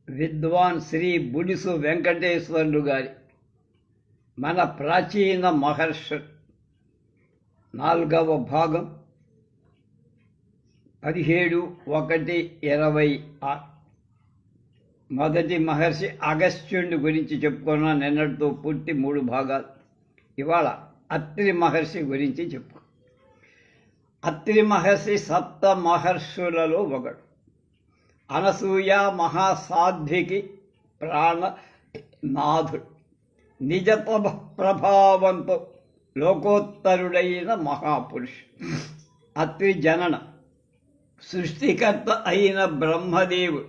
విద్వాన్ శ్రీ బుడిసు వెంకటేశ్వర్లు గారి మన ప్రాచీన మహర్షి 4వ భాగం 17/1/26. మొదటి మహర్షి అగస్త్యుడి గురించి చెప్పుకున్నా. నిన్నటితో పూర్తి 3 భాగాలు. ఇవాళ అత్రి మహర్షి గురించి చెప్పు. అత్రి మహర్షి సప్త మహర్షులలో ఒకడు. అనసూయ మహాసాధ్వికి ప్రాణనాథుడు. నిజ ప్రభావంతో లోకోత్తరుడైన మహాపురుషుడు. అత్రి జననం సృష్టికర్త అయిన బ్రహ్మదేవుడు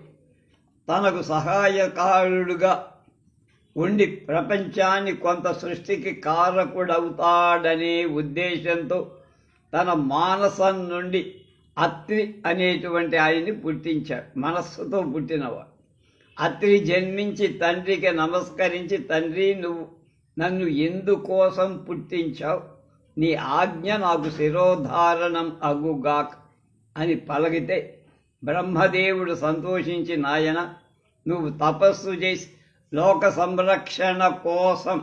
తనకు సహాయకారుడుగా ఉండి ప్రపంచాన్ని కొంత సృష్టికి కారకుడవుతాడనే ఉద్దేశంతో తన మానసం నుండి అత్రి అనేటువంటి ఆయన్ని పుట్టించాడు. మనస్సుతో పుట్టినవాడు. అత్రి జన్మించి తండ్రికి నమస్కరించి, తండ్రి నువ్వు నన్ను ఎందుకోసం పుట్టించావు? నీ ఆజ్ఞ నాకు శిరోధారణం అగుగాక అని పలికితే బ్రహ్మదేవుడు సంతోషించి, నాయన నువ్వు తపస్సు చేసి లోక సంరక్షణ కోసం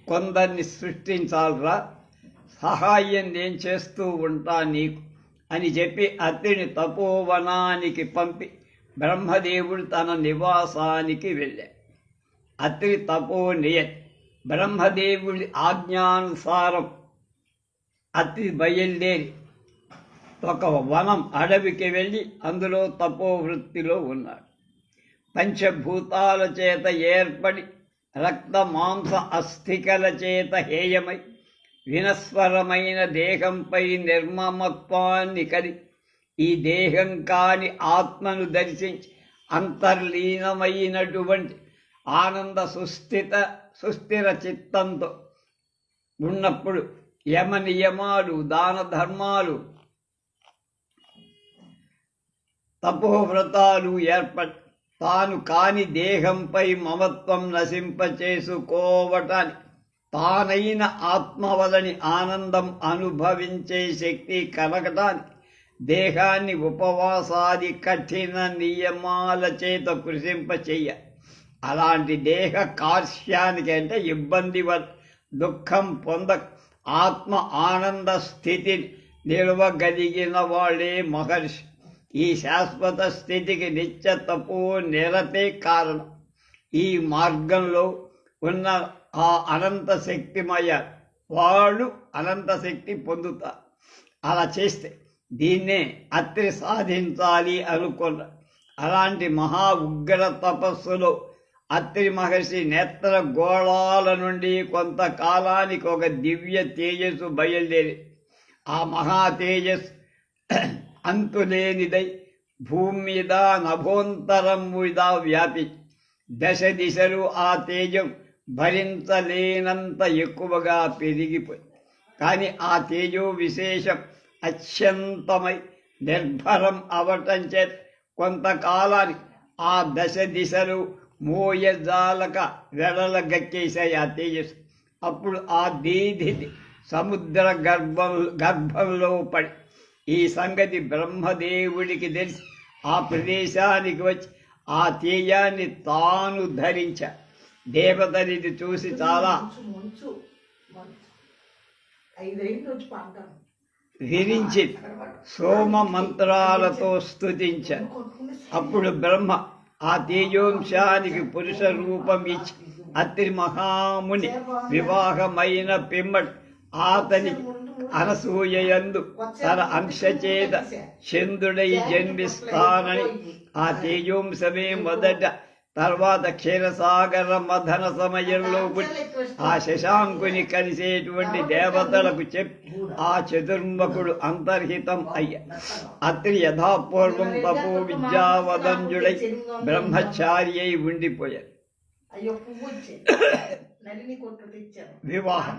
కొందరిని సృష్టించాలరా, సహాయం నేను చేస్తూ ఉంటా నీకు అని చెప్పి అత్రిని తపోవనానికి పంపి బ్రహ్మదేవుడు తన నివాసానికి వెళ్ళాడు. అత్రి తపోనియతి. బ్రహ్మదేవుడి ఆజ్ఞానుసారం అత్రి బయలుదేరి ఒక వనం అడవికి వెళ్ళి అందులో తపోవృత్తిలో ఉన్నాడు. పంచభూతాల చేత ఏర్పడి రక్త మాంస అస్థికల చేత హేయమై వినస్వరమైన దేహంపై నిర్మమత్వాన్ని కలి ఈ దేహం కాని ఆత్మను దర్శించి అంతర్లీనమైనటువంటి ఆనంద సుస్థిర చిత్తంతో ఉన్నప్పుడు యమ నియమాలు, దాన ధర్మాలు, తపోవ్రతాలు ఏర్పడి తాను కాని దేహంపై మమత్వం నశింపచేసుకోవటానికి తానైన ఆత్మవలని ఆనందం అనుభవించే శక్తి కలగటానికి దేహాన్ని ఉపవాసాది కఠిన నియమాల చేత కృషింపచేయ. అలాంటి దేహ కార్ష్యానికి అంటే ఇబ్బంది దుఃఖం పొంద ఆత్మ ఆనంద స్థితిని నిలవగలిగిన వాడే మహర్షి. ఈ శాశ్వత స్థితికి నిత్య తపో నిరతే కారణం. ఈ మార్గంలో ఉన్న ఆ అనంత శక్తిమయ వాళ్ళు అనంత శక్తి పొందుతారు. అలా చేస్తే దీన్నే అత్రి సాధించాలి అనుకున్న. అలాంటి మహా ఉగ్ర తపస్సులో అత్రి మహర్షి నేత్ర గోళాల నుండి కొంతకాలానికి ఒక దివ్య తేజస్సు బయలుదేరి ఆ మహా తేజస్సు అంతులేనిదై భూమి మీద నభోంతరం మీద వ్యాపి దశ దిశలు ఆ తేజం భరించలేనంత ఎక్కువగా పెరిగిపోయి. కానీ ఆ తేజో విశేషం అత్యంతమై నిర్భరం అవటం చేత కొంతకాలానికి ఆ దశ దిశలు మోయజాలక వెడలగక్కేశాయి ఆ తేజస్సు. అప్పుడు ఆ దీధి సముద్ర గర్భంలో పడి ఈ సంగతి బ్రహ్మదేవుడికి తెలిసి ఆ ప్రదేశానికి వచ్చి ఆ తేజాన్ని తాను ధరించా. దేవతనిది చూసి చాలా విరించి సోమ మంత్రాలతో స్తుతించారు. అప్పుడు బ్రహ్మ ఆ తేజోంశానికి పురుష రూపం ఇచ్చి అత్రి మహాముని వివాహమైన పిమ్మడి అతని అనసూయయందు తన అంశచేత చంద్రుడై జన్మిస్తానని ఆ తేజోంశమే మొదట, తర్వాత క్షీరసాగర మథన సమయంలో ఆ శశాంకుని కలిసేటువంటి దేవతలకు చెప్పి ఆ చతుర్ముఖుడు అంతర్హితం అయ్యా. అత్రి యథాపూర్వం తపో విద్యావదంజుడై బ్రహ్మచారి అయి ఉండిపోయారు. వివాహం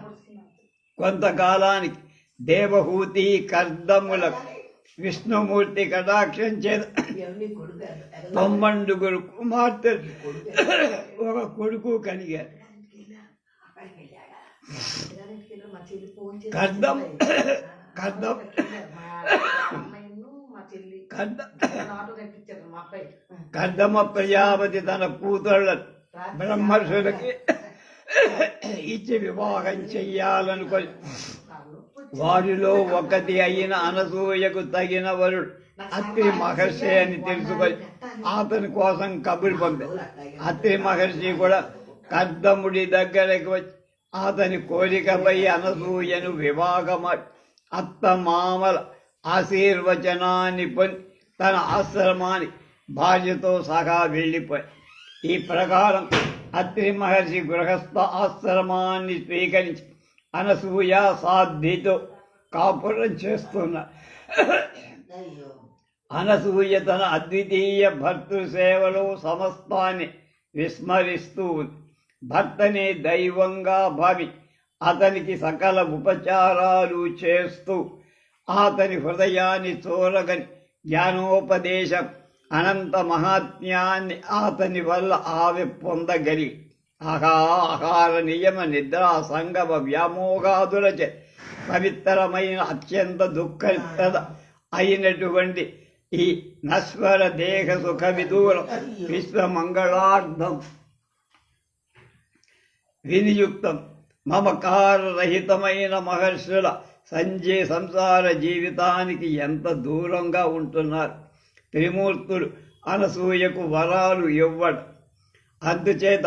కొంతకాలానికి దేవహూతి కర్దములకు విష్ణుమూర్తి కటాక్షం చేత 9 కుమార్తె ఒక కొడుకు కలిగారు. కర్దం కర్దమ ప్రజాపతి తన కూతుళ్ళను బ్రహ్మర్షులకి ఇచ్చి వివాహం చెయ్యాలనుకొని వారిలో ఒకటి అయిన అనసూయకు తగిన వరుడు అత్రి మహర్షి అని తెలుసుకొని అతని కోసం కబురు పంపారు. అత్రి మహర్షి కూడా కర్దముడి దగ్గరకు వచ్చి అతని కోరికపై అనసూయను వివాహమాడి అత్త మామల ఆశీర్వచనాన్ని పొంది తన ఆశ్రమానికి భార్యతో సహా వెళ్ళిపోయి. ఈ ప్రకారం అత్రి మహర్షి గృహస్థ ఆశ్రమాన్ని స్వీకరించి అనసూయ సాధ్వితో కాపురం చేస్తున్నారు. అనసూయ తన అద్వితీయ భర్తృ సేవలో సమస్తాన్ని విస్మరిస్తూ ఉంది. భర్తనే దైవంగా భావి అతనికి సకల ఉపచారాలు చేస్తూ అతని హృదయాన్ని చూరగని జ్ఞానోపదేశం అనంత మహాత్మ్యాన్ని అతని వల్ల ఆమె పొందగలిగి ఆహార నియమ నిద్రా సంగమ వ్యామోగాదులచే పవిత్రమైన అత్యంత దుఃఖప్రద అయినటువంటి ఈ నశ్వర దేహ సుఖ విదూరం విశ్వమంగళార్థం వినియుక్తం మమకారరహితమైన మహర్షుల సంసార జీవితానికి ఎంత దూరంగా ఉంటున్నారు. త్రిమూర్తులు అనసూయకు వరాలు ఇవ్వడం. అందుచేత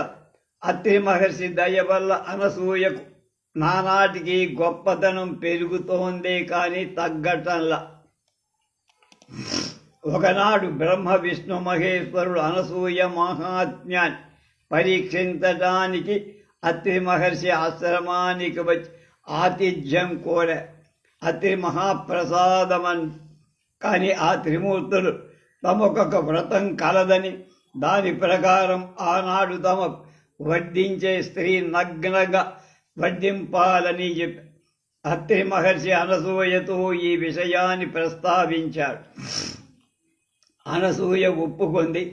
అత్రి మహర్షి దయ వల్ల అనసూయకు నానాటికి గొప్పతనం పెరుగుతోందే కానీ తగ్గటంలా. ఒకనాడు బ్రహ్మ విష్ణు మహేశ్వరుడు అనసూయ మహాత్మ్యాన్ని పరీక్షించడానికి అత్రి మహర్షి ఆశ్రమానికి వచ్చి ఆతిథ్యం కోరే. అత్రి మహాప్రసాదమన్ కానీ ఆ త్రిమూర్తులు తమకొక వ్రతం కలదని దాని ప్రకారం ఆనాడు తమ వడ్డించే స్త్రీ నగ్నగా వడ్డింపాలని చెప్పి అత్రి మహర్షి అనసూయతో ఈ విషయాన్ని ప్రస్తావించాడు. అనసూయ ఒప్పుకుంది.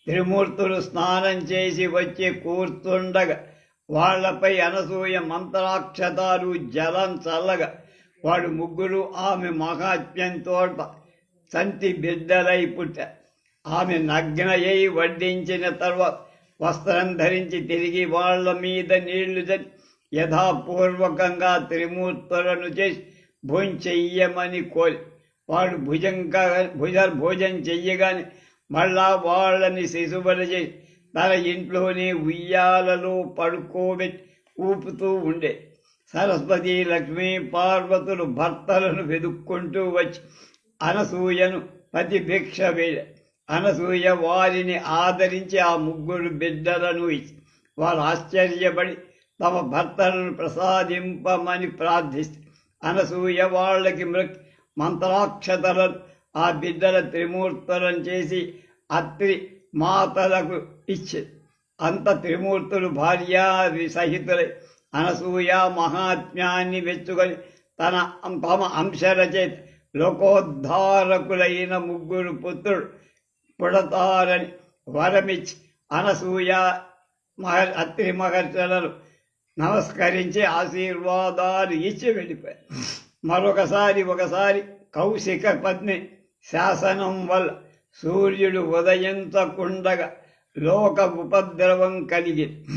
త్రిమూర్తులు స్నానం చేసి వచ్చి కూర్చుండగా వాళ్లపై అనసూయ మంత్రాక్షతాలు జలం చల్లగా వాడు ముగ్గురు ఆమె మహాత్మ్యంతో సంతి బిడ్డలై పుట్టారు. ఆమె నగ్నయై వడ్డించిన తర్వాత వస్త్రం ధరించి తిరిగి వాళ్ల మీద నీళ్లు చల్లి యథాపూర్వకంగా త్రిమూర్తులను చేసి భోంచెయ్యమని కోరి వాడు భోజనం చెయ్యగానే మళ్ళా వాళ్ళని శిశుబలి చేసి తన ఇంట్లోనే ఉయ్యాలలో పడుకోబెట్టి ఊపుతూ ఉండే. సరస్వతి లక్ష్మీ పార్వతులు భర్తలను వెదుక్కుంటూ వచ్చి అనసూయను ప్రతిభిక్ష వేయ. అనసూయ వారిని ఆదరించి ఆ ముగ్గురు బిడ్డలను ఇచ్చి వారు ఆశ్చర్యపడి తమ భర్తలను ప్రసాదింపమని ప్రార్థిస్తే అనసూయ వాళ్ళకి మంత్రాక్షతలను ఆ బిడ్డల త్రిమూర్తులను చేసి అత్రి మాతలకు ఇచ్చి అంత త్రిమూర్తులు భార్యా సహితులై అనసూయ మహాత్మ్యాన్ని మెచ్చుకొని తమ అంశరచేత లోకోద్ధారకులైన ముగ్గురు పుత్రుడు పుడతారని వరమిచ్చి అనసూయ అత్రి మహర్షులను నమస్కరించి ఆశీర్వాదాలు ఇచ్చి వెళ్ళిపోయారు. ఒకసారి కౌశిక పత్ని శాసనం వల్ల సూర్యుడు ఉదయించకుండగా లోక ఉపద్రవం కలిగింది.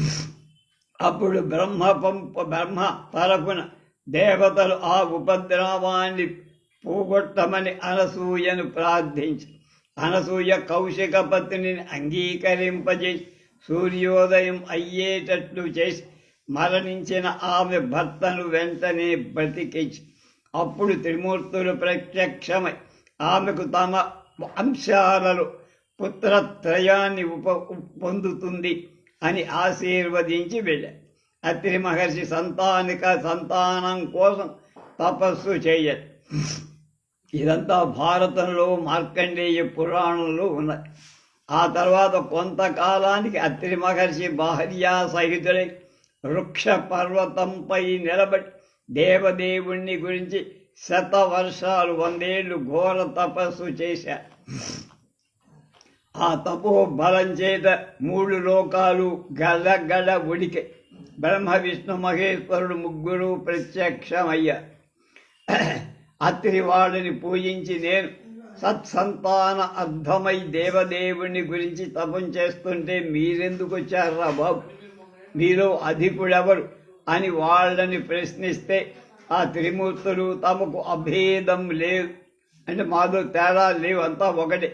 అప్పుడు బ్రహ్మ తరపున దేవతలు ఆ ఉపద్రవాన్ని పోగొట్టమని అనసూయను ప్రార్థించి అనసూయ కౌశిక పత్నిని అంగీకరింపజేసి సూర్యోదయం అయ్యేటట్లు చేసి మరణించిన ఆమె భర్తను వెంటనే బ్రతికించి అప్పుడు త్రిమూర్తులు ప్రత్యక్షమై ఆమెకు తమ అంశాలలో పుత్రత్రయాన్ని పొందుతుంది అని ఆశీర్వదించి వెళ్ళారు. అత్రి మహర్షి సంతానం కోసం తపస్సు చేయరు. ఇదంతా భారతంలో మార్కండేయ పురాణంలో ఉన్నది. ఆ తర్వాత కొంతకాలానికి అత్రి మహర్షి భార్యా సహితులై వృక్ష పర్వతంపై నిలబడి దేవదేవుణ్ణి గురించి 100 వర్షాలు 100 ఏళ్ళు ఘోర తపస్సు చేశారు. ఆ తపో బలం చేత 3 లోకాలు గడగడ ఉడికే. బ్రహ్మ విష్ణు మహేశ్వరుడు ముగ్గురు ప్రత్యక్షమయ్యారు. అత్రి వాడిని పూజించి నేను సత్సంతాన అర్థమై దేవదేవుని గురించి తపం చేస్తుంటే మీరెందుకు వచ్చారా బాబు, మీలో అధికుడెవరు అని వాళ్ళని ప్రశ్నిస్తే ఆ త్రిమూర్తులు తమకు అభేదం లేదు, అంటే మాలో తేడా లేవు, అంతా ఒకటే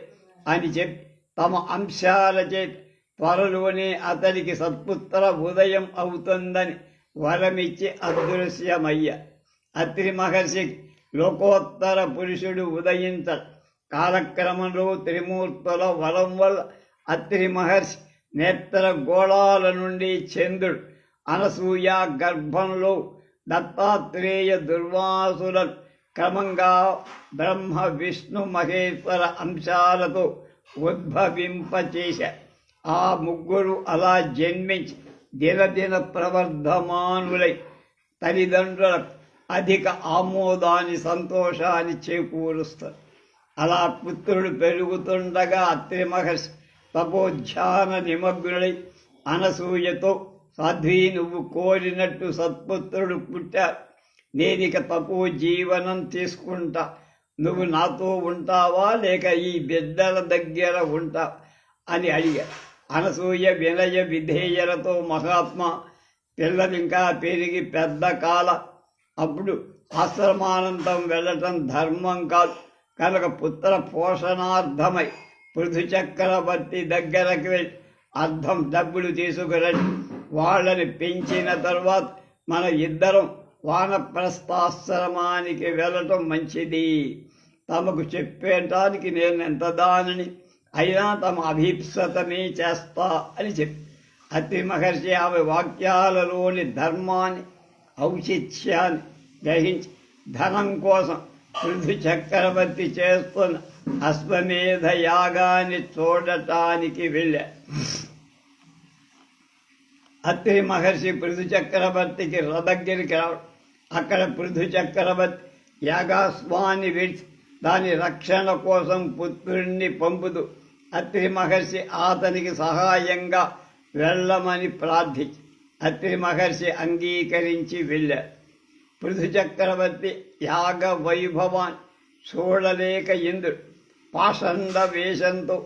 అని చెప్పి తమ అంశాల చేతి త్వరలోనే అతడికి సత్పుత్ర ఉదయం అవుతుందని వరమిచ్చి అదృశ్యమయ్య. అత్రి మహర్షికి లోకోత్తర పురుషుడు ఉదయించడు. కాలక్రమంలో త్రిమూర్తుల వరం వల్ల అత్రి మహర్షి నేత్ర గోళాల నుండి చంద్రుడు, అనసూయ గర్భంలో దత్తాత్రేయ దుర్వాసులను క్రమంగా బ్రహ్మ విష్ణు మహేశ్వర అంశాలతో ఉద్భవింపచేశా. ఆ ముగ్గురు అలా జన్మించి దినదిన ప్రవర్ధమానులై తల్లిదండ్రులకు అధిక ఆమోదాన్ని సంతోషాన్ని చేకూరుస్తారు. అలా పుత్రుడు పెరుగుతుండగా అత్రి మహర్షి తపోధ్యాన నిమగ్నుడై అనసూయతో, సాధ్వి నువ్వు కోరినట్టు సత్పుత్రుడు పుట్టారు, నేనిక తపో జీవనం తీసుకుంటా, నువ్వు నాతో ఉంటావా లేక ఈ బిడ్డల దగ్గర ఉంటా అని అడిగారు. అనసూయ వినయ విధేయలతో, మహాత్మా పిల్లలింకా పెరిగి పెద్ద కాల, అప్పుడు ఆశ్రమానంతం వెళ్ళటం ధర్మం కాదు కనుక పుత్ర పోషణార్థమై పృథు చక్రవర్తి దగ్గరకు వెళ్ళి అర్థం డబ్బులు తీసుకురండి, వాళ్ళని పెంచిన తర్వాత మన ఇద్దరం వానప్రస్థాశ్రమానికి వెళ్ళటం మంచిది. తమకు చెప్పేటానికి నేను ఎంత దానిని అయినా తమ అభీప్సతమే చేస్తా అని చెప్పి అత్రి మహర్షి ఆమె వాక్యాలలోని ధర్మాన్ని ఔచిత్యాన్ని గ్రహించి ధనం కోసం పృథు చక్రవర్తి చేస్తున్న అశ్వమేధ యాగాన్ని చూడటానికి వెళ్ళా. అత్రి మహర్షి పృథు చక్రవర్తికి దగ్గరికి రావడం, అక్కడ పృథు చక్రవర్తి యాగాశ్వాన్ని విడిచి దాని రక్షణ కోసం పుత్రుణ్ణి పంపుతూ అత్రి మహర్షి అతనికి సహాయంగా వెళ్ళమని ప్రార్థించి అత్రి మహర్షి అంగీకరించి వెళ్ళారు. పృథు చక్రవర్తి యాగ వైభవాన్ని చూడలేక ఇంద్రుడు పాషండ వేషంతో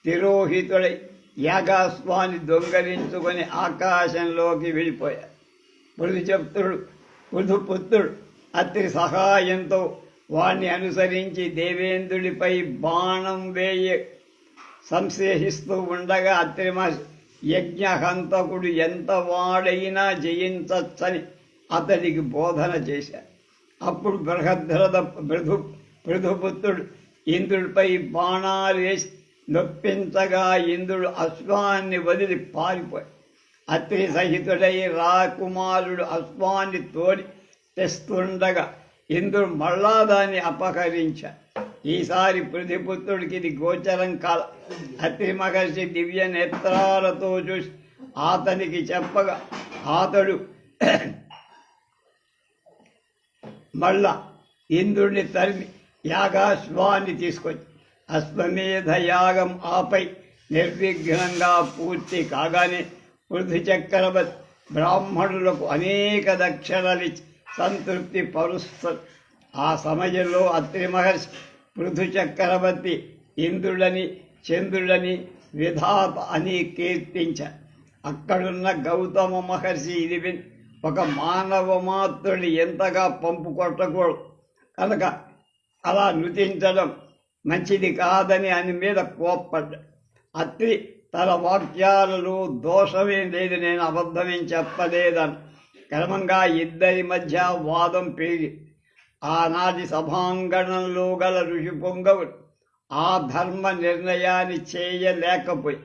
తిరోహితుడై యాగాశ్వాన్ని దొంగలించుకొని ఆకాశంలోకి వెళ్ళిపోయారు. పృథుపుత్రుడు అత్రి సహాయంతో వాణ్ణి అనుసరించి దేవేంద్రుడిపై బాణం వేయ సంశయిస్తూ ఉండగా అత్రి మహర్షి యజ్ఞహంతకుడు ఎంత వాడైనా జయించచ్చని అతడికి బోధన చేశారు. అప్పుడు పృథుపుత్రుడు ఇంద్రుడిపై బాణాలు వేసి నొప్పించగా ఇంద్రుడు అశ్వాన్ని వదిలి పారిపోయాడు. అత్రి సహితుడై రాకుమారుడు అశ్వాన్ని తోడి తెస్తుండగా ఇంద్రుడు మళ్ళా దాన్ని అపహరించాడు. ఈసారి పృథుపుత్రుడికి ఇది గోచరం కాల. అత్రి మహర్షి దివ్య నేత్రాలతో చూసి అతనికి చెప్పగా అతడు మళ్ళా ఇంద్రుడిని తరిమి యాగాశ్వాన్ని తీసుకొచ్చి అశ్వమేధ యాగం ఆపై నిర్విఘ్నంగా పూర్తి కాగానే పృథు చక్రవర్తి బ్రాహ్మణులకు అనేక దక్షిణలిచ్చి సంతృప్తి పరుస్తారు. ఆ సమయంలో అత్రి మహర్షి పృథు చక్రవర్తి ఇంద్రుడని చంద్రుడని విధాత అని కీర్తించారు. అక్కడున్న గౌతమ మహర్షి ఇది విని ఒక మానవ మాత్రుని ఎంతగా పంపు కొట్టకూడదు కనుక అలా నృతించడం మంచిది కాదని అని మీద కోప్పడ్డాడు. అత్రి తన వాక్యాలలో దోషమేం లేదు, నేను అబద్ధమేం చెప్పలేదని. క్రమంగా ఇద్దరి మధ్య వాదం పెరిగి ఆనాటి సభాంగణంలో గల ఋషి పొంగవుడు ఆ ధర్మ నిర్ణయాన్ని చేయలేకపోయి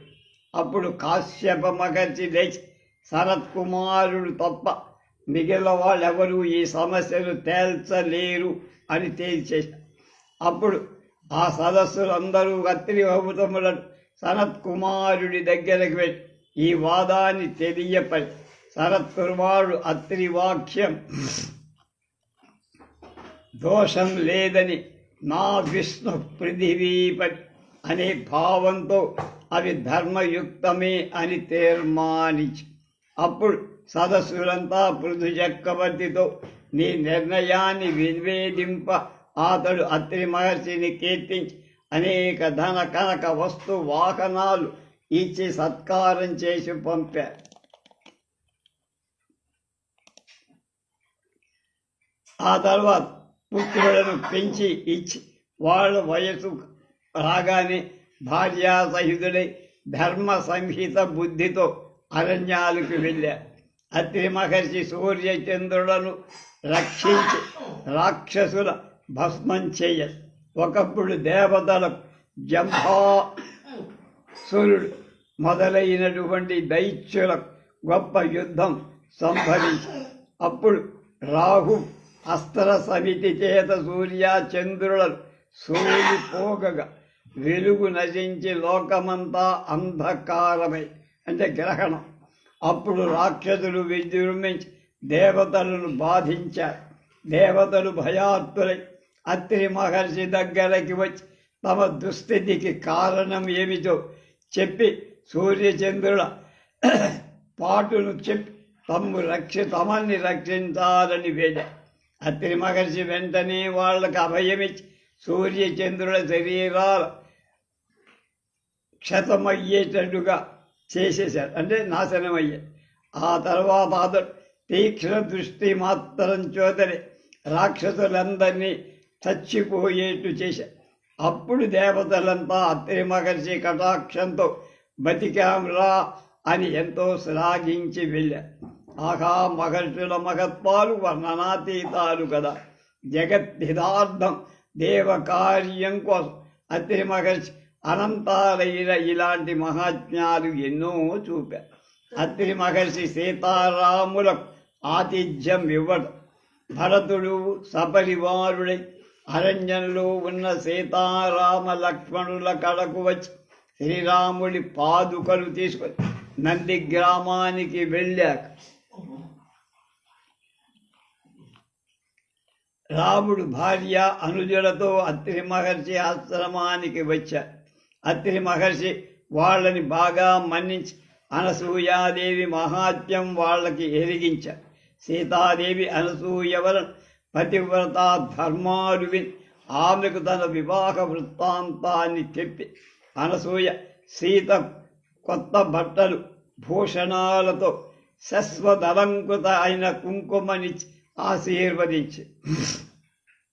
అప్పుడు కాశ్యప మహర్షి లేచి సనత్ కుమారుడు తప్ప మిగిలిన వాళ్ళెవరూ ఈ సమస్యను తేల్చలేరు అని తేల్చేశారు. అప్పుడు ఆ సదస్సులందరూ అత్రి గౌతములను సనత్ కుమారుడి దగ్గరకు వెళ్ళి ఈ వాదాన్ని తెలియపరి సనత్ కుమారుడు అత్రి వాక్యం దోషం లేదని నా విష్ణు పృథివీపతి అనే భావంతో అవి ధర్మయుక్తమే అని తీర్మానించి అప్పుడు సదస్సులంతా పృథు చక్రవర్తితో నీ నిర్ణయాన్ని వివేదింప అతడు అత్రి మహర్షిని కీర్తించి అనేక ధన కనక వస్తు వాహనాలు ఇచ్చి సత్కారం చేసి పంపారు. ఆ తర్వాత పుత్రులను పెంచి ఇచ్చి వాళ్ళ వయసు రాగానే భార్యాసహితుడై ధర్మ సంహిత బుద్ధితో అరణ్యాలకు వెళ్ళారు. అత్రి మహర్షి సూర్యచంద్రులను రక్షించి రాక్షసుల భస్మం చేయ ఒకప్పుడు దేవతలకు జంభాసురుడు మొదలైనటువంటి దైత్యులకు గొప్ప యుద్ధం సంభవించి అప్పుడు రాహు అస్త్ర సమితి చేత సూర్యచంద్రులను సూలిపోగగా వెలుగు నశించి లోకమంతా అంధకారమై అంటే గ్రహణం. అప్పుడు రాక్షసులు విజృంభించి దేవతలను బాధించారు. దేవతలు భయార్తులై అత్రి మహర్షి దగ్గరకి వచ్చి తమ దుస్థితికి కారణం ఏమిటో చెప్పి సూర్యచంద్రుల పాటును చెప్పి తమని రక్షించాలని వేడారు. అత్రి మహర్షి వెంటనే వాళ్ళకు అభయమిచ్చి సూర్యచంద్రుల శరీరాల క్షతమయ్యేటట్టుగా చేసేశారు, అంటే నాశనమయ్యారు. ఆ తర్వాత అతడు తీక్ష్ణ దృష్టి మాత్రం చోదరి రాక్షసులందరినీ చచ్చిపోయేట్టు చేశారు. అప్పుడు దేవతలంతా అత్రి మహర్షి కటాక్షంతో బతికాంరా అని ఎంతో శ్లాఘించి వెళ్ళారు. ఆహా, మహర్షుల మహత్వాలు వర్ణనాతీతాలు కదా. జగద్హితార్థం దేవకార్యం కోసం అత్రి మహర్షి అనంతాలైన ఇలాంటి మహాత్మ్యాలు ఎన్నో చూపారు. అత్రి మహర్షి సీతారాములకు ఆతిథ్యం ఇవ్వడం, భరతుడు సపరివారుడై అరణ్యంలో ఉన్న సీతారామ లక్ష్మణుల కడకు వచ్చి శ్రీరాముడి పాదుకలు తీసుకొని నంది గ్రామానికి వెళ్ళాక రాముడు భార్య అనుజులతో అత్రి మహర్షి ఆశ్రమానికి వచ్చారు. అత్రి మహర్షి వాళ్ళని బాగా మన్నించి అనసూయాదేవి మహాత్మ్యం వాళ్ళకి ఎరిగించారు. సీతాదేవి అనసూయ వలన పతివ్రత ధర్మాలు విని ఆమెకు తన వివాహ వృత్తాంతాన్ని చెప్పి అనసూయ సీత కొత్త బట్టలు భూషణాలతో శశ్వదలంకృత అయిన కుంకుమనిచ్చి ఆశీర్వదించి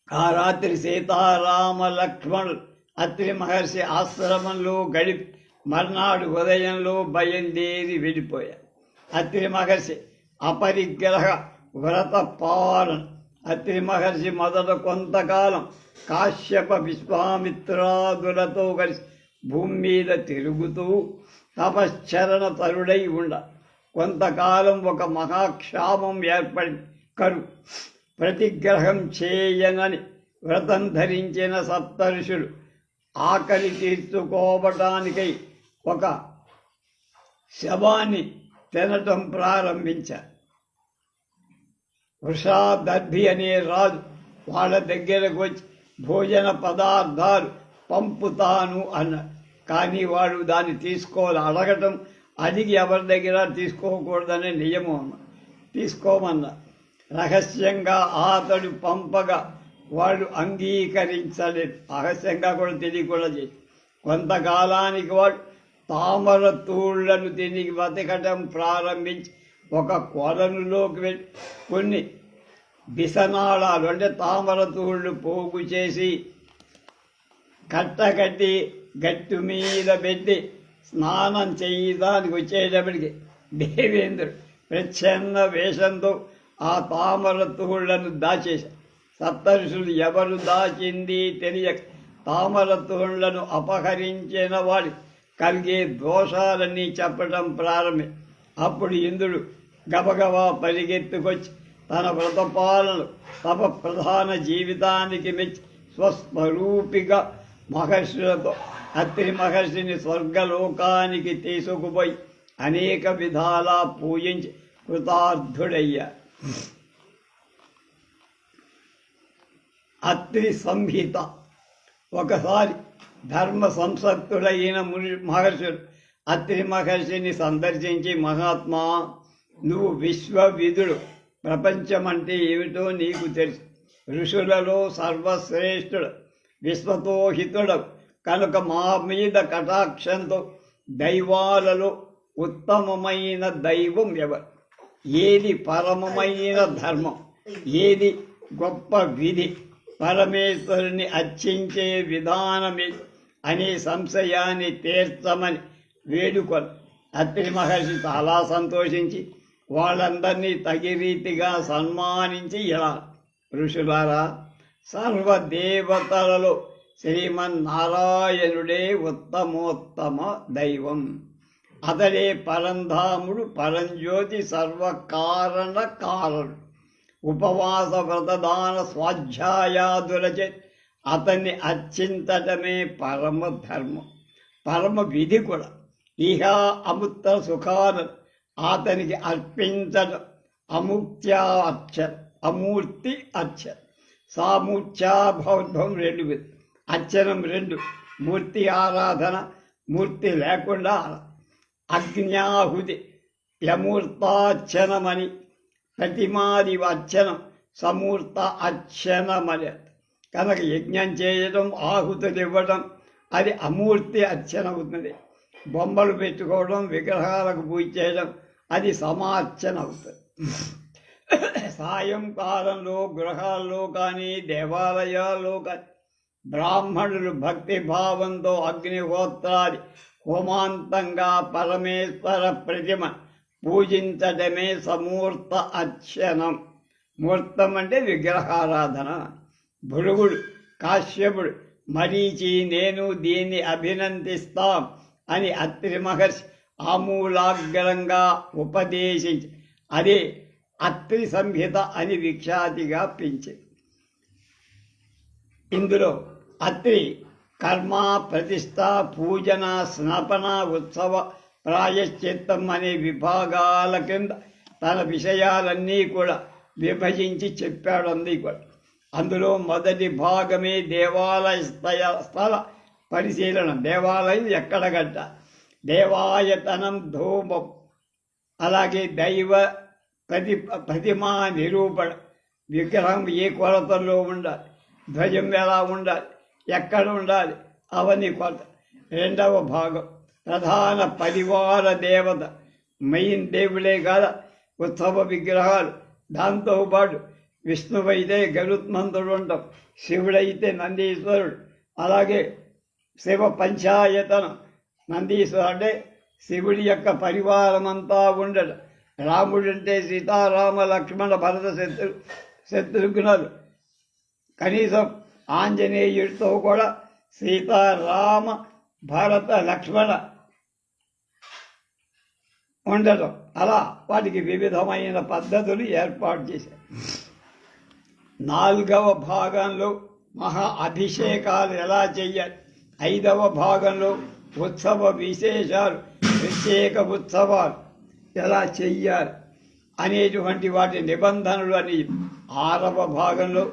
ఆ రాత్రి సీతారామ లక్ష్మణులు అత్రి మహర్షి ఆశ్రమంలో గడిపి మర్నాడు ఉదయంలో బయలుదేరి వెళ్ళిపోయారు. అత్రి మహర్షి అపరిగ్రహ వ్రత పాలన. అత్రి మహర్షి మొదట కొంతకాలం కాశ్యప విశ్వామిత్రాదులతో కలిసి భూమి మీద తిరుగుతూ తపశ్చరణ తరుడై ఉండ. కొంతకాలం ఒక మహాక్షామం ఏర్పడింది, కరువు. ప్రతిగ్రహం చేయనని వ్రతం ధరించిన సప్తఋషులు ఆకలి తీర్చుకోవటానికై ఒక శవాన్ని తినటం ప్రారంభించారు. వృషాదర్భి అనే రాజు వాళ్ళ దగ్గరకు వచ్చి భోజన పదార్థాలు పంపుతాను అన్నాడు. కానీ వాడు దాన్ని అడగటం, అడిగి ఎవరి దగ్గర తీసుకోకూడదనే నియమం అన్న. తీసుకోమన్నా రహస్యంగా అతడు పంపగా వాడు అంగీకరించలేదు. రహస్యంగా కూడా తెలియకుండా చేసి కొంతకాలానికి వాడు తామర తూళ్లను తిని బతకటం ప్రారంభించి ఒక కొలనులోకి వెళ్ళి కొన్ని బిసనాళాలు అంటే తామర తూళ్ళు పోగు చేసి కట్టకట్టి గట్టు మీద పెట్టి స్నానం చేయడానికి వచ్చేటప్పటికి దేవేంద్రుడు ప్రచ్ఛన్న వేషంతో ఆ తామర తూళ్లను దాచేశారు. సప్తఋషులు ఎవరు దాచింది తెలియక తామర తూళ్లను అపహరించిన వాడి కలిగే దోషాలన్నీ చెప్పడం ప్రారంభి. అప్పుడు ఇంద్రుడు గబగబా పరిగెత్తుకొచ్చి తన వ్రతపాలను తమ ప్రధాన జీవితానికి మెచ్చి స్వస్వరూపిగా మహర్షులతో అత్రి మహర్షిని స్వర్గలోకానికి తీసుకుపోయి అనేక విధాలా పూజించి కృతార్థుడయ్యారు. అత్రి సంహిత. ఒకసారి ధర్మ సంసక్తుడైన మహర్షులు అత్రి మహర్షిని సందర్శించి, మహాత్మా, నువ్వు విశ్వవిధుడు, ప్రపంచమంటే ఏమిటో నీకు తెలుసు. ఋషులలో సర్వశ్రేష్ఠుడు, విశ్వతోహితుడు, కనుక మా మీద కటాక్షంతో దైవాలలో ఉత్తమమైన దైవం ఎవరు, ఏది పరమమైన ధర్మం, ఏది గొప్ప విధి, పరమేశ్వరుని అర్చించే విధానమే అనే సంశయాన్ని తీర్చమని వేడుకొని అత్రి మహర్షి చాలా సంతోషించి వాళ్ళందరినీ తగి రీతిగా సన్మానించి ఇలా, ఋషులారా, సర్వదేవతలలో శ్రీమన్నారాయణుడే ఉత్తమోత్తమ దైవం. అతడే పరంధాముడు, పరంజ్యోతి, సర్వకారణ కారణుడు. ఉపవాస వ్రతదాన స్వాధ్యాయాదులచే అతన్ని అర్చించటమే పరమధర్మం, పరమ విధి కూడా. ఇహ అముక్త సుఖాలను అతనికి అర్పించడం అముక్త్యా అర్చన, అమూర్తి అర్చన. సామూర్త్యా బౌద్ధం 2 అర్చనం 2, మూర్తి ఆరాధన, మూర్తి లేకుండా అగ్న్యాహుతి యమూర్తార్చనమని, ప్రతిమాది అర్చనం సమూర్త అర్చనమని. కనుక యజ్ఞం చేయడం, ఆహుతులు ఇవ్వడం అది అమూర్తి అర్చన అవుతుంది. బొమ్మలు పెట్టుకోవడం, విగ్రహాలకు పూజ చేయడం అది సమార్చన అవుతుంది. సాయంకాలంలో గృహాల్లో కానీ దేవాలయాల్లో కానీ బ్రాహ్మణులు భక్తి భావంతో అగ్నిహోత్రాది హోమాంతంగా పరమేశ్వర ప్రతిమ పూజించడమే సమూర్త అర్చనం. మూర్తం అంటే విగ్రహారాధన. భృగుడు, కాశ్యపుడు, మరీచి, నేను దీన్ని అభినందిస్తాం అని అత్రి మహర్షి ఆమూలాగ్రంగా ఉపదేశించి అదే అత్రి సంహిత అని విఖ్యాతిగా పెంచింది. ఇందులో అత్రి కర్మ, ప్రతిష్ట, పూజన, స్నపన, ఉత్సవ, ప్రాయశ్చిత్తం అనే విభాగాల కింద తన విషయాలన్నీ కూడా విభజించి చెప్పాడు. అంది కూడా అందులో మొదటి భాగమే దేవాలయ స్థల పరిశీలన. దేవాలయం ఎక్కడ గట్ట, దేవాయతనం, ధూమం, అలాగే దైవ ప్రతిమా నిరూపణ, విగ్రహం ఏ కొలతల్లో ఉండాలి, ధ్వజం ఎలా ఉండాలి, ఎక్కడ ఉండాలి, అవన్నీ కొలత. రెండవ భాగం ప్రధాన పరివార దేవత, మెయిన్ దేవుడే కాదు ఉత్సవ విగ్రహాలు. దాంతోపాటు విష్ణువైతే గరుత్మంతుడు ఉంటాం, శివుడైతే నందీశ్వరుడు, అలాగే శివ పంచాయతనం. నందీశ్వరుడు అంటే శివుడి యొక్క పరివారమంతా ఉండడు. రాముడంటే సీతారామ లక్ష్మణ భరత శత్రుఘ్నులు, కనీసం ఆంజనేయుడితో కూడా సీతారామ భరత లక్ష్మణ ఉండడం. అలా వాటికి వివిధమైన పద్ధతులు ఏర్పాటు చేశారు. 4వ భాగంలో మహా అభిషేకాలు ఎలా చెయ్యాలి, 5వ భాగంలో ఉత్సవ విశేషాలు, ప్రత్యేక ఉత్సవాలు ఎలా చెయ్యాలి అనేటువంటి వాటి నిబంధనలు అని 6వ భాగంలో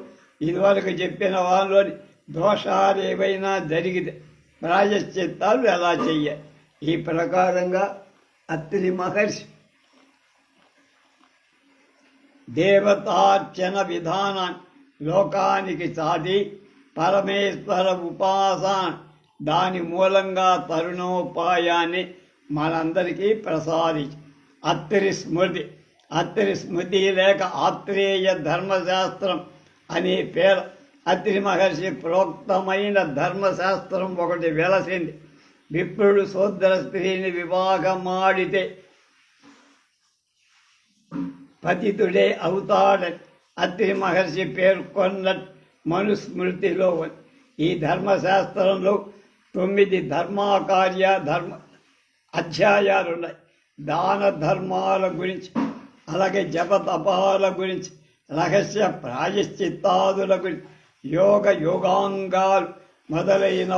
ఇదివరకు చెప్పిన వాళ్ళలోని దోషాలు ఏవైనా జరిగితే ప్రాయశ్చిత్తాలు ఎలా చెయ్యాలి. ఈ ప్రకారంగా అత్రి మహర్షి దేవతార్చన విధానాన్ని లోకానికి చాటి పరమేశ్వర ఉపాసన దాని మూలంగా తరుణోపాయాన్ని మనందరికీ ప్రసాదించి అత్రి స్మృతి లేక ఆత్రేయ ధర్మశాస్త్రం అనే పేరు అత్రి మహర్షి ప్రోక్తమైన ధర్మశాస్త్రం ఒకటి వెలసింది. విప్రుడు శూద్ర స్త్రీని వివాహమాడితే పతితుడే అవుతాడని అత్రి మహర్షి పేర్కొన్న మనుస్మృతిలో ఈ ధర్మశాస్త్రంలో 9 ధర్మకార్య అధ్యాయాలు ఉన్నాయి. దాన ధర్మాల గురించి, అలాగే జపతపాల గురించి, రహస్య ప్రాయశ్చిత్తాదుల గురించి, యోగాంగాలు మొదలైన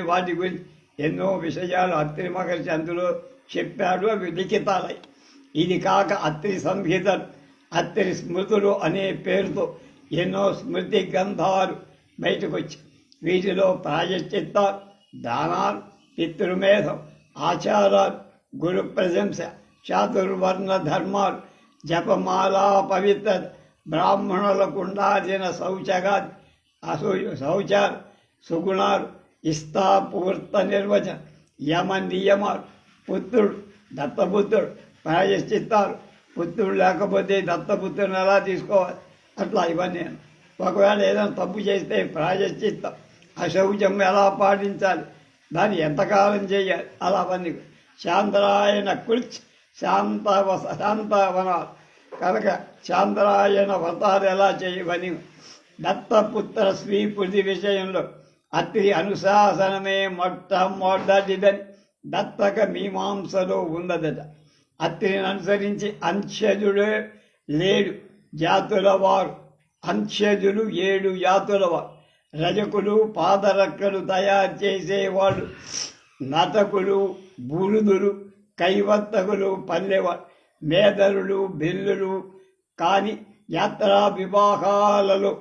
వాటి గురించి ఎన్నో విషయాలు అత్రి మహర్షి అందులో చెప్పాడు. అవి లిఖితాలై. ఇది కాక అత్రి సంహితలు, అత్రి స్మృతులు అనే పేరుతో ఎన్నో స్మృతి గ్రంథాలు బయటకు వచ్చి వీటిలో ప్రాయశ్చిత్తాలు, దానాలు, పితృమేధం, ఆచారాలు, గురు ప్రశంస, చాతుర్వర్ణ ధర్మాలు, జపమాలా పవిత్ర, బ్రాహ్మణులకు ఉండాల్సిన శౌచాలు, సుగుణాలు, ఇష్టాపూర్త నిర్వచన యమ నియమాలు, పుత్రుడు దత్తపుత్రుడు, ప్రాయశ్చిత్తాలు, పుత్రుడు లేకపోతే దత్తపుత్రుని ఎలా తీసుకోవాలి, అట్లా ఇవన్నీ. ఒకవేళ ఏదైనా తప్పు చేస్తే ప్రాయశ్చిత్తం, అశౌచం ఎలా పాటించాలి, దాన్ని ఎంతకాలం చేయాలి, అలా అవన్నీ. శాంతరాయణ కృచ్ శాంతవనాలు కనుక చాంద్రాయణ వ్రతాలు ఎలా చేయవని. దత్తపుత్ర స్వీకృతి విషయంలో అతి అనుశాసనమే మొట్టమొదటిదని దత్తక మీమాంసలో ఉన్నదట. అత్తిని అనుసరించి అంత్యజుడు లేడు జాతుల వారు, అంత్యజులు 7 జాతుల వారు. రజకులు పాదరక్కలు తయారు చేసేవాడు, నతకులు బురుదులు, కైవర్తకులు పల్లెవాడు, మేధరులు బిల్లులు కాని యాత్రా వివాహాలలో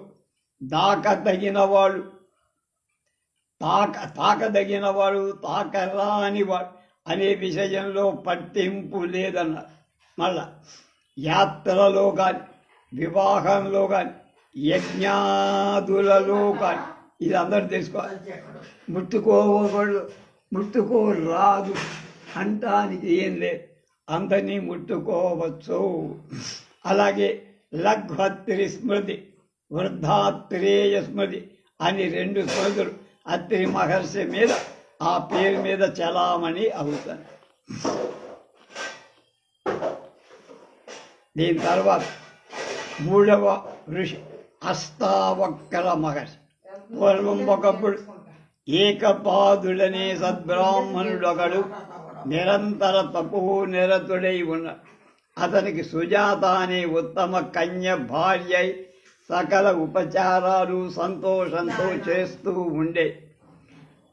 తాకదగినవాడు, తాకరానివాడు అనే విషయంలో పట్టింపు లేదన్నారు. మళ్ళా యాత్రలో కానీ, వివాహంలో కానీ, యజ్ఞాదులలో కానీ ఇది అందరూ తెలుసుకోవాలి. ముట్టుకోరాదు అంటానికి ఏం లేదు, అందరినీ ముట్టుకోవచ్చు. అలాగే లఘ్వత్రి స్మృతి, వృద్ధాత్రేయ స్మృతి అని 2 స్మృతులు అత్రి మహర్షి మీద ఆ పేరు మీద చలామణి అవుతాయి. దీని తర్వాత 3వ ఋషి అష్టావక్ర మహర్షి. పూర్వం ఒకప్పుడు ఏకపాదుడనే సద్బ్రాహ్మణుడొకడు నిరంతర తపో నిరతుడై ఉన్నాడు. అతనికి సుజాత అనే ఉత్తమ కన్య భార్య సకల ఉపచారాలు సంతోషంతో చేస్తూ ఉండే.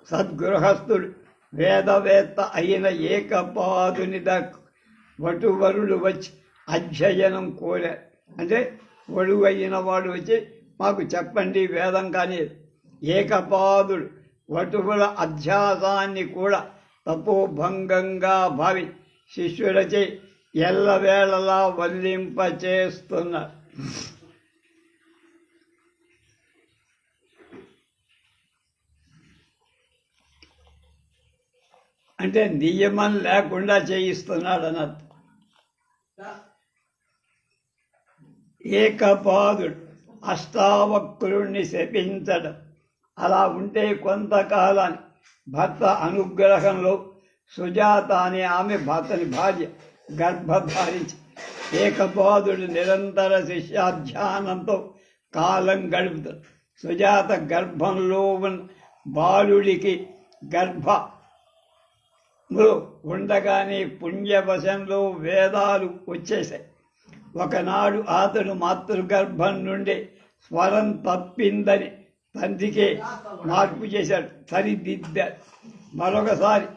సద్గృహస్థుడు వేదవేత్త అయిన ఏకపాదుని వటువరులు వచ్చి అధ్యయనం కోరారు. అంటే వడువు అయిన వాడు వచ్చి మాకు చెప్పండి వేదం. కానీ ఏకపాదుడు వటువుల అధ్యాసాన్ని కూడా తపోభంగంగా భావి శిష్యులచే ఎల్లవేళలా వల్లింపచేస్తున్నారు. అంటే నియమం లేకుండా చేయిస్తున్నాడు అన్నట్టు. ఏకపాదుడు అష్టావక్రుణ్ణి శపించడం. అలా ఉంటే కొంతకాలాన్ని భర్త అనుగ్రహంలో సుజాత అనే ఆమె భర్తని భార్య గర్భధారించి ఏకపాదుడు నిరంతర శిష్యాధ్యానంతో కాలం గడుపుతాడు. సుజాత గర్భంలో ఉన్న బాలుడికి గర్భంలో ఉండగానే పుణ్యవశంలో వేదాలు వచ్చేశాయి. ఒకనాడు అతడు మాతృగర్భం నుండి స్వరం తప్పిందని తండ్రికే మార్పు చేశాడు, సరిదిద్దాడు. మరొకసారి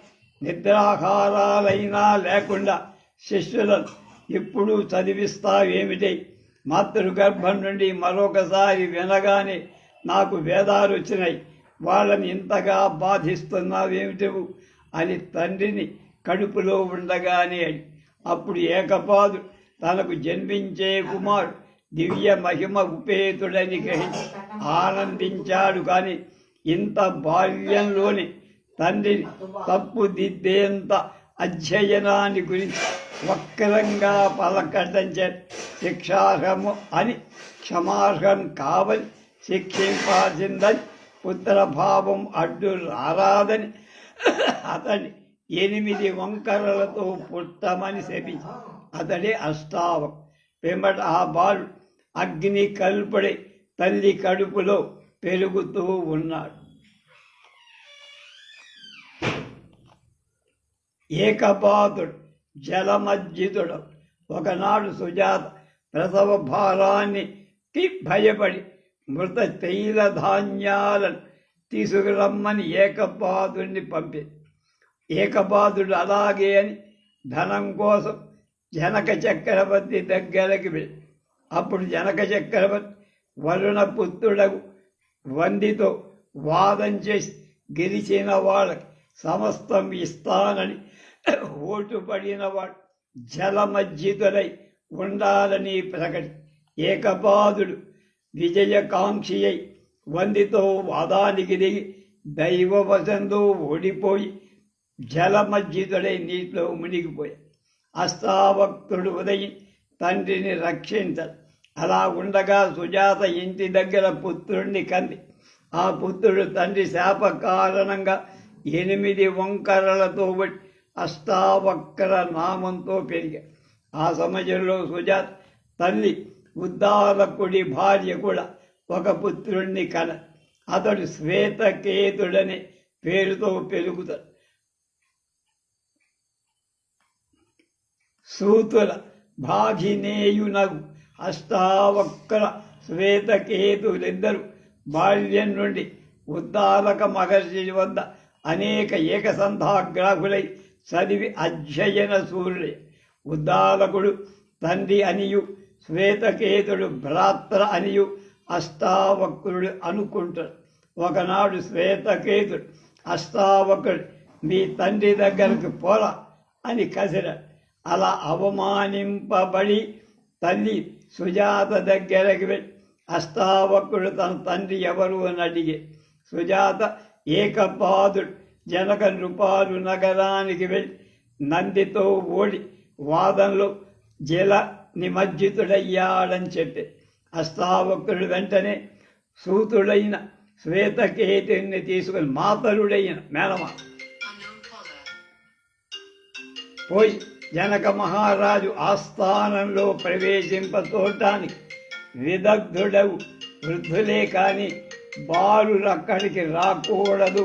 నిద్రాహారాలైనా లేకుండా శిష్యులను ఇప్పుడు చదివిస్తావేమిటి? మాతృగర్భం నుండి మరొకసారి వినగానే నాకు వేదాలు వచ్చినాయి, వాళ్ళని ఇంతగా బాధిస్తున్నావేమిటవు అని తండ్రిని కడుపులో ఉండగానే అప్పుడు ఏకపాదు తనకు జన్మించే కుమారుడు దివ్య మహిమ ఉపేతుడని గ్రహించి ఆనందించాడు. కానీ ఇంత బాల్యంలోని తండ్రిని తప్పుదిద్దేంత అధ్యయనాన్ని గురించి వక్రంగా పలకటం చేత శిక్షార్హము అని క్షమార్హం కావని శిక్షింపాల్సిందని పుత్రభావం అడ్డు రారాదని అతన్ని 8 వంకరలతో పుట్టమని శపించి అతడే అష్టావక్. పిమ్మట ఆ బాలుడు అగ్ని కల్పడి తల్లి కడుపులో పెరుగుతూ ఉన్నాడు. ఏకపాదుడు జలమజ్జితుడు. ఒకనాడు సుజాత ప్రసవ భారానికి భయపడి మృత తైల ధాన్యాలను తీసుకురమ్మని ఏకపాదుడిని పంపింది. ఏకపాదుడు అలాగే అని ధనం కోసం జనక చక్రవర్తి దగ్గరికి వెళ్ళి అప్పుడు జనక చక్రవర్తి వరుణ పుత్రుడకు వందితో వాదం చేసి గెలిచిన వాళ్ళకి సమస్తం ఇస్తానని ఓటు పడినవాడు జలమజ్జితులై ఉండాలని ప్రకటి. ఏకపాదుడు విజయకాంక్షి అయి వందితో వాదానికి దిగి దైవవశంతో ఓడిపోయి జలమజ్జితుడై నీటిలో మునిగిపోయాడు. అష్టావక్రుడు ఉదయం తండ్రిని రక్షించాడు. అలా ఉండగా సుజాత ఇంటి దగ్గర పుత్రుడిని కంది. ఆ పుత్రుడు తండ్రి శాప కారణంగా 8 వంకరలతో అష్టావక్ర నామంతో పెరిగాడు. ఆ సమయంలో సుజాత తల్లి ఉద్దాలకుడి భార్య కూడా ఒక పుత్రుడిని కన. అతడు శ్వేతకేతుడనే పేరుతో పెరుగుతాడు. సూతుల భాగినేయునగు అష్టావక్ర శ్వేతకేతులిద్దరు బాల్యం నుండి ఉద్దాలక మహర్షి వద్ద అనేక ఏకసంధాగ్రాహులై చదివి అధ్యయన సూర్యుడే. ఉద్దాలకుడు తండ్రి అనియు శ్వేతకేతుడు భ్రాత్ర అనియు అష్టావక్రుడు అనుకుంటాడు. ఒకనాడు శ్వేతకేతుడు అష్టావక్రుడు మీ తండ్రి దగ్గరకు పోరా అని కసిరాడు. అలా అవమానింపబడి తల్లి సుజాత దగ్గరికి వెళ్ళి అష్టావక్రుడు తన తండ్రి ఎవరు అని అడిగే. సుజాత ఏకపాదుడు జనక నృపాలు నగరానికి వెళ్ళి నందితో ఓడి వాదంలో జల నిమజ్జితుడయ్యాడని చెప్పి అష్టావక్రుడు వెంటనే సూతుడైన శ్వేతకేతుని తీసుకుని మాతరుడైన మేనమా పోయి జనక మహారాజు ఆస్థానంలో ప్రవేశింపతోటానికి విదగ్ధుడవు వృద్ధులే కాని బాలులు అక్కడికి రాకూడదు